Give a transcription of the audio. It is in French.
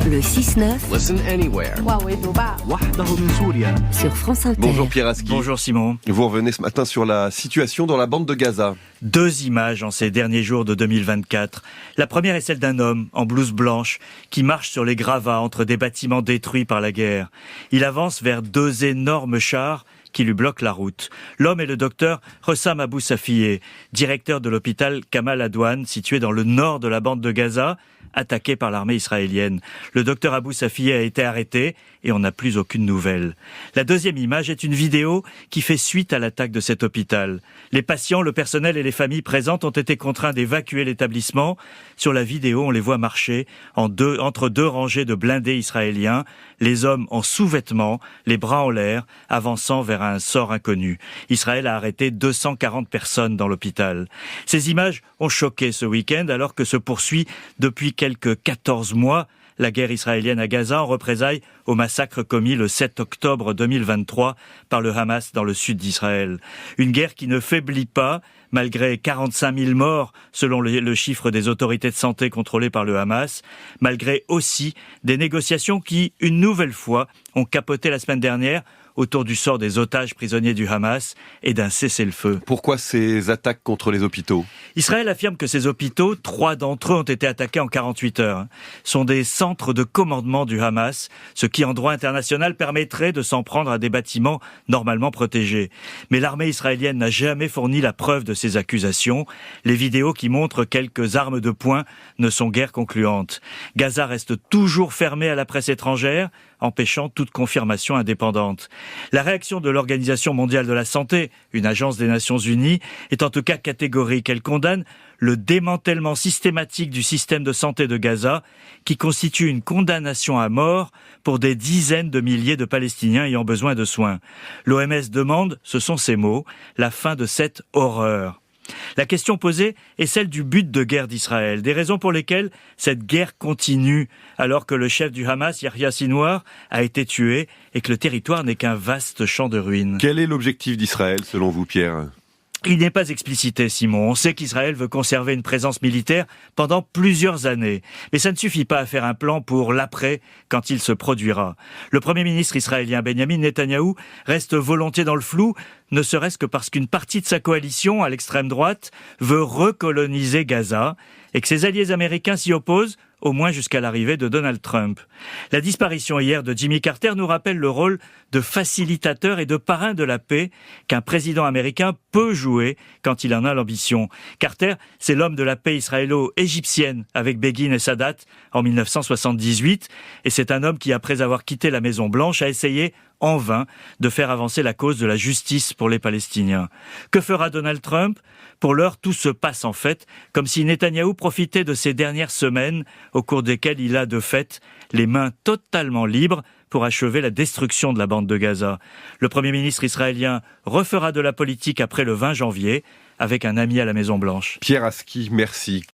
Le 6-9. Listen anywhere. Sur France Inter. Bonjour Pierre Aski. Bonjour Simon. Vous revenez ce matin sur la situation dans la bande de Gaza. 2 images en ces derniers jours de 2024. La première est celle d'un homme en blouse blanche qui marche sur les gravats entre des bâtiments détruits par la guerre. Il avance vers 2 énormes chars qui lui bloquent la route. L'homme est le docteur Hossam Abou Safieh, directeur de l'hôpital Kamal Adwan, situé dans le nord de la bande de Gaza, attaqué par l'armée israélienne. Le docteur Abou Safieh a été arrêté et on n'a plus aucune nouvelle. La deuxième image est une vidéo qui fait suite à l'attaque de cet hôpital. Les patients, le personnel et les familles présentes ont été contraints d'évacuer l'établissement. Sur la vidéo, on les voit marcher entre 2 rangées de blindés israéliens, les hommes en sous-vêtements, les bras en l'air, avançant vers un sort inconnu. Israël a arrêté 240 personnes dans l'hôpital. Ces images ont choqué ce week-end alors que se poursuit depuis quelques 14 mois la guerre israélienne à Gaza en représailles au massacre commis le 7 octobre 2023 par le Hamas dans le sud d'Israël. Une guerre qui ne faiblit pas, malgré 45 000 morts selon le chiffre des autorités de santé contrôlées par le Hamas, malgré aussi des négociations qui, une nouvelle fois, ont capoté la semaine dernière autour du sort des otages prisonniers du Hamas et d'un cessez-le-feu. Pourquoi ces attaques contre les hôpitaux ? Israël affirme que ces hôpitaux, 3 d'entre eux ont été attaqués en 48 heures, sont des centres de commandement du Hamas, ce qui en droit international permettrait de s'en prendre à des bâtiments normalement protégés. Mais l'armée israélienne n'a jamais fourni la preuve de ces accusations. Les vidéos qui montrent quelques armes de poing ne sont guère concluantes. Gaza reste toujours fermée à la presse étrangère, empêchant toute confirmation indépendante. La réaction de l'Organisation mondiale de la santé, une agence des Nations unies, est en tout cas catégorique. Elle condamne le démantèlement systématique du système de santé de Gaza, qui constitue une condamnation à mort pour des dizaines de milliers de Palestiniens ayant besoin de soins. L'OMS demande, ce sont ses mots, la fin de cette horreur. La question posée est celle du but de guerre d'Israël, des raisons pour lesquelles cette guerre continue alors que le chef du Hamas, Yahya Sinwar, a été tué et que le territoire n'est qu'un vaste champ de ruines. Quel est l'objectif d'Israël selon vous, Pierre ? Il n'est pas explicité, Simon. On sait qu'Israël veut conserver une présence militaire pendant plusieurs années. Mais ça ne suffit pas à faire un plan pour l'après, quand il se produira. Le Premier ministre israélien Benjamin Netanyahou reste volontiers dans le flou, ne serait-ce que parce qu'une partie de sa coalition, à l'extrême droite, veut recoloniser Gaza et que ses alliés américains s'y opposent, au moins jusqu'à l'arrivée de Donald Trump. La disparition hier de Jimmy Carter nous rappelle le rôle de facilitateur et de parrain de la paix qu'un président américain peut jouer quand il en a l'ambition. Carter, c'est l'homme de la paix israélo-égyptienne avec Begin et Sadat en 1978, et c'est un homme qui, après avoir quitté la Maison-Blanche, a essayé en vain de faire avancer la cause de la justice pour les Palestiniens. Que fera Donald Trump ? Pour l'heure, tout se passe en fait comme si Netanyahou profitait de ces dernières semaines au cours desquelles il a de fait les mains totalement libres pour achever la destruction de la bande de Gaza. Le Premier ministre israélien refera de la politique après le 20 janvier avec un ami à la Maison-Blanche. Pierre Aski, merci.